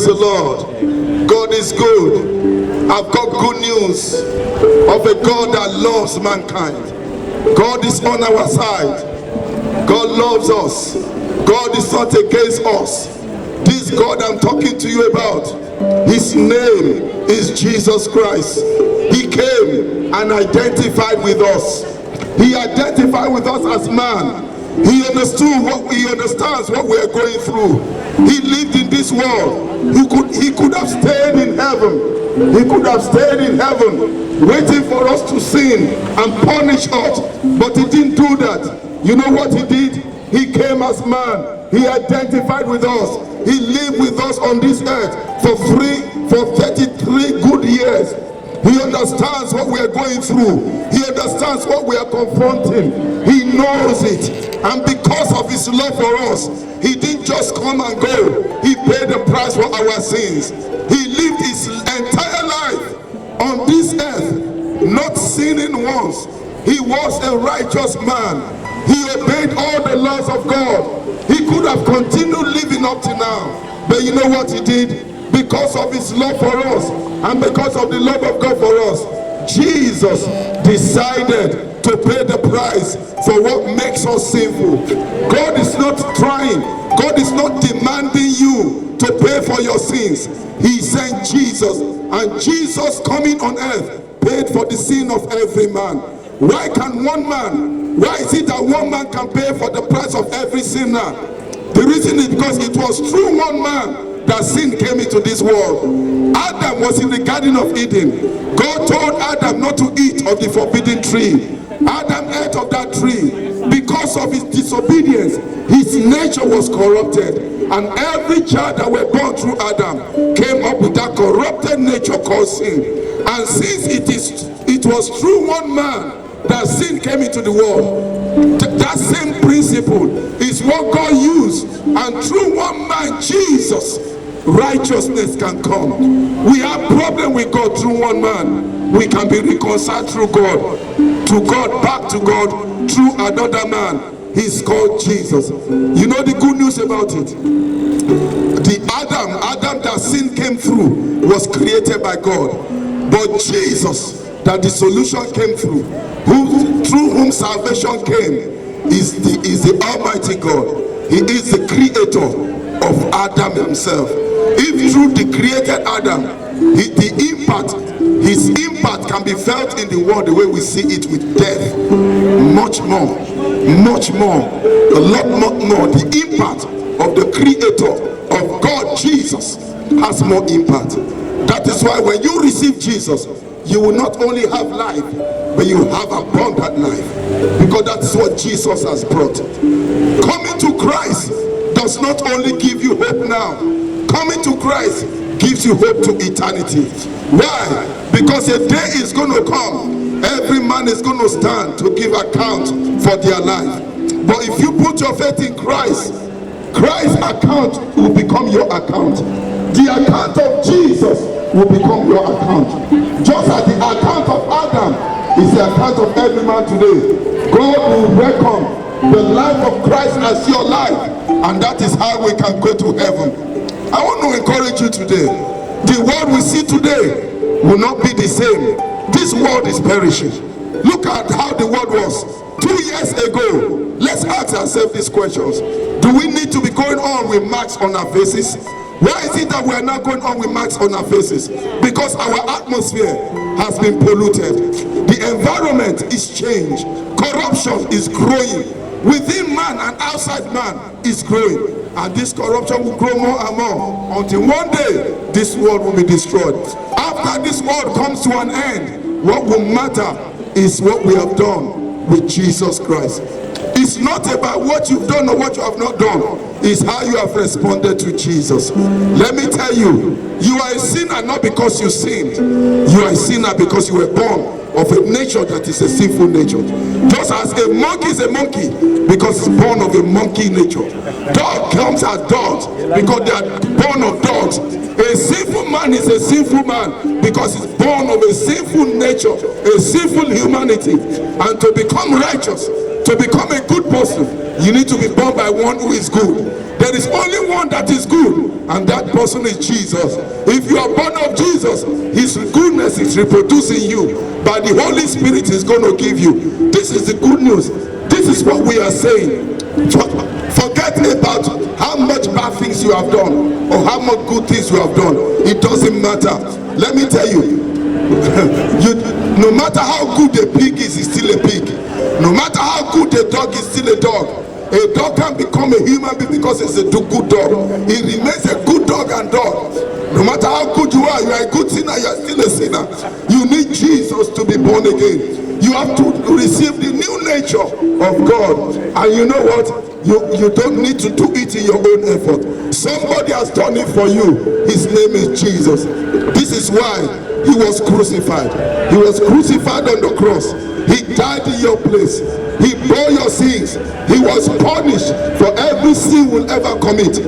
the Lord. God is good. I've got good news of a God that loves mankind. God is on our side. God loves us. God is not against us. This God I'm talking to you about, his name is Jesus Christ. He came and identified with us. He identified with us as man. He understands what we are going through. He lived in this world. He could have stayed in heaven. He could have stayed in heaven waiting for us to sin and punish us. But he didn't do that. You know what he did? He came as man. He identified with us. He lived with us on this earth for 33 good years. He understands what we are going through. He understands what we are confronting. He knows it. And because of his love for us, he didn't just come and go. He paid the price for our sins. He lived his entire life on this earth, not sinning once. He was a righteous man. He obeyed all the laws of God. He could have continued living up to now. But you know what he did? Because of his love for us and because of the love of God for us, Jesus decided to pay the price for what makes us sinful. God is not trying. God is not demanding you to pay for your sins. He sent Jesus, and Jesus coming on earth paid for the sin of every man. Why is it that one man can pay for the price of every sinner? The reason is because it was through one man that sin came into this world. Adam was in the Garden of Eden. God told Adam not to eat of the forbidden tree. Adam ate of that tree. Because of his disobedience, his nature was corrupted. And every child that were born through Adam came up with that corrupted nature called sin. And since it was through one man that sin came into the world, that same principle is what God used. And through one man, Jesus, righteousness can come. We have problem with God through one man. We can be reconciled through God, to God, back to God through another man. He's called Jesus. You know the good news about it? The Adam that sin came through was created by God. But Jesus, that the solution came through whom salvation came, is the Almighty God. He is the creator of Adam himself. If through the created Adam, his impact can be felt in the world the way we see it with death, much more, a lot more. The impact of the creator of God, Jesus, has more impact. That is why when you receive Jesus, you will not only have life, but you have abundant life, because that is what Jesus has brought. Coming to Christ does not only give you hope now. Coming to Christ gives you hope to eternity. Why? Because a day is going to come, every man is going to stand to give account for their life. But if you put your faith in Christ, Christ's account will become your account. The account of Jesus will become your account. Just as the account of Adam is the account of every man today, God will reckon the life of Christ as your life, and that is how we can go to heaven. I want to encourage you today. The world we see today will not be the same. This world is perishing. Look at how the world was 2 years ago. Let's ask ourselves these questions. Do we need to be going on with marks on our faces? Why is it that we are not going on with marks on our faces? Because our atmosphere has been polluted. The environment is changed. Corruption is growing. Within man and outside man is growing. And this corruption will grow more and more until one day this world will be destroyed. After this world comes to an end, what will matter is what we have done with Jesus Christ. It's not about what you've done or what you have not done. It's how you have responded to Jesus. Let me tell you, you are a sinner not because you sinned. You are a sinner because you were born of a nature that is a sinful nature. Just as a monkey is a monkey because it's born of a monkey nature. Dog comes as dogs because they are born of dogs. A sinful man is a sinful man because he's born of a sinful nature, a sinful humanity. And to become righteous, to become a good person, you need to be born by one who is good. There is only one that is good, and that person is Jesus. If you are born of Jesus, his goodness is reproducing you by the Holy Spirit is going to give you. This is the good news. This is what we are saying. Forget about how much bad things you have done or how much good things you have done. It doesn't matter. Let me tell you, no matter how good a pig is, he's still a pig. No matter how good a dog is, still a dog. A dog can become a human being because it's a good dog. It remains a good dog and dog. No matter how good you are a good sinner, you are still a sinner. You need Jesus to be born again. You have to receive the new nature of God. And you know what? You don't need to do it in your own effort. Somebody has done it for you. His name is Jesus. This is why he was crucified. He was crucified on the cross. He died in your place. He bore your sins. He was punished for every sin we'll ever commit.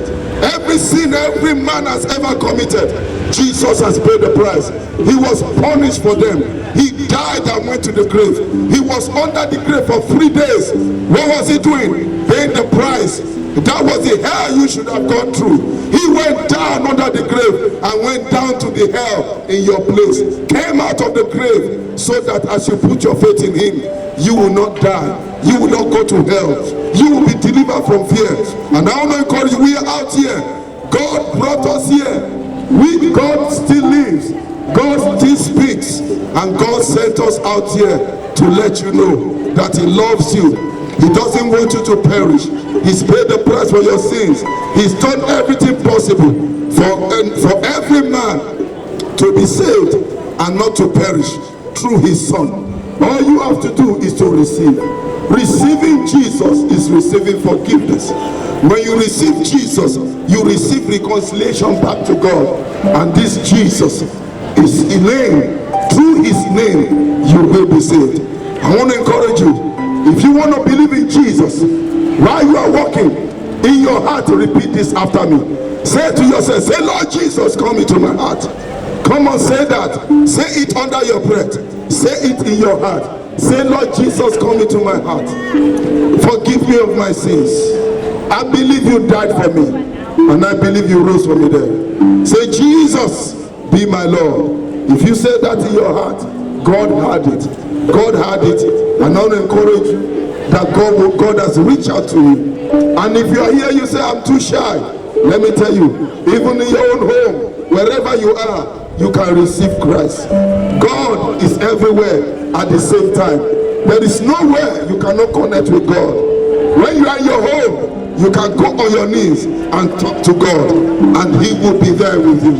Every sin every man has ever committed, Jesus has paid the price. He was punished for them. He died and went to the grave. He was under the grave for 3 days. What was he doing? Paying the price. That was the hell you should have gone through. He went down under the grave and went down to the hell in your place. Came out of the grave so that as you put your faith in him, you will not die. You will not go to hell. You will be delivered from fear. And I want to encourage you, we are out here. God brought us here. God still lives. God still speaks. And God sent us out here to let you know that he loves you. He doesn't want you to perish. He's paid the price for your sins. He's done everything possible for every man to be saved and not to perish through his son. All you have to do is to receive. Receiving Jesus is receiving forgiveness. When you receive Jesus, you receive reconciliation back to God. And this Jesus is his name. Through his name, you will be saved. I want to encourage you. If you want to believe in Jesus, while you are walking, in your heart, repeat this after me. Say to yourself, say, Lord Jesus, come into my heart. Come on, say that. Say it under your breath. Say it in your heart. Say, Lord Jesus, come into my heart. Forgive me of my sins. I believe you died for me, and I believe you rose for me there. Say, Jesus, be my Lord. If you say that in your heart, God had it. God had it. And I want to encourage you that God has reached out to you. And if you are here, you say, I'm too shy. Let me tell you, even in your own home, wherever you are, you can receive Christ. God is everywhere at the same time. There is nowhere you cannot connect with God. When you are in your home, you can go on your knees and talk to God, and he will be there with you.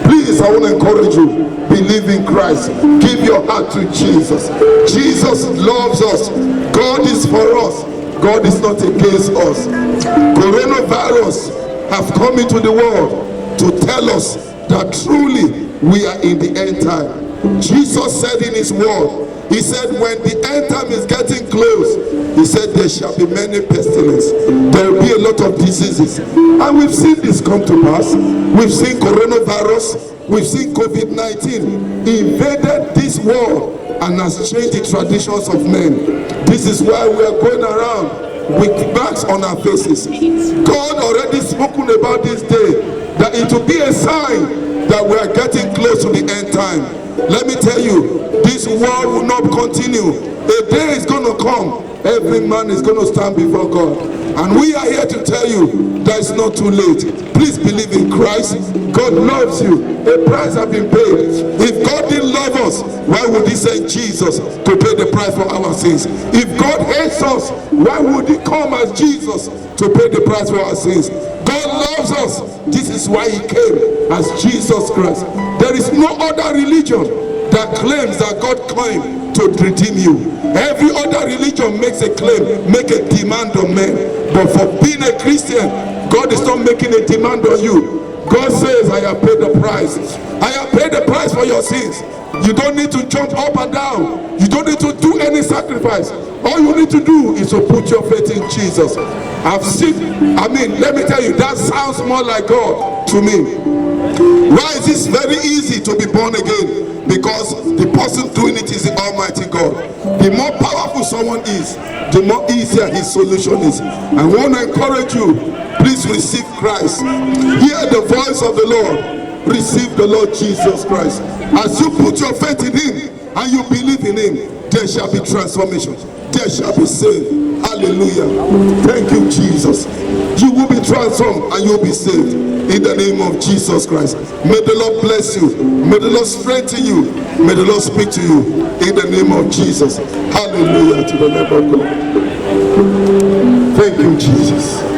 Please, I want to encourage you, believe in Christ. Give your heart to Jesus. Jesus loves us. God is for us. God is not against us. Coronavirus have come into the world to tell us that truly we are in the end time. Jesus said in his word, he said when the end time is getting close, he said there shall be many pestilence. There will be a lot of diseases. And we've seen this come to pass. We've seen coronavirus. We've seen COVID-19 invaded this world and has changed the traditions of men. This is why we are going around with bags on our faces. God already spoken about this day, that it will be a sign that we are getting close to the end time. Let me tell you, this world will not continue. A day is going to come. Every man is going to stand before God. And we are here to tell you that it's not too late. Please believe in Christ. God loves you. A price has been paid. If God didn't love us, why would he send Jesus to pay the price for our sins? If God hates us, why would he come as Jesus to pay the price for our sins? God loves us. This is why he came as Jesus Christ. There is no other religion that claims that God claimed to redeem you. Every other religion makes a claim, make a demand on men. But for being a Christian, God is not making a demand on you. God says, I have paid the price. I have paid the price for your sins. You don't need to jump up and down. You don't need to do any sacrifice. All you need to do is to put your faith in Jesus. Let me tell you, that sounds more like God to me. Why is this very easy to be born again? Because the person doing it is the Almighty God. The more powerful someone is, the more easier his solution is. I want to encourage you, please receive Christ. Hear the voice of the Lord. Receive the Lord Jesus Christ. As you put your faith in him and you believe in him, there shall be transformation. There shall be saved. Hallelujah. Thank you, Jesus. You will be transformed and you will be saved in the name of Jesus Christ. May the Lord bless you. May the Lord strengthen you. May the Lord speak to you in the name of Jesus. Hallelujah to the Lamb of God. Thank you, Jesus.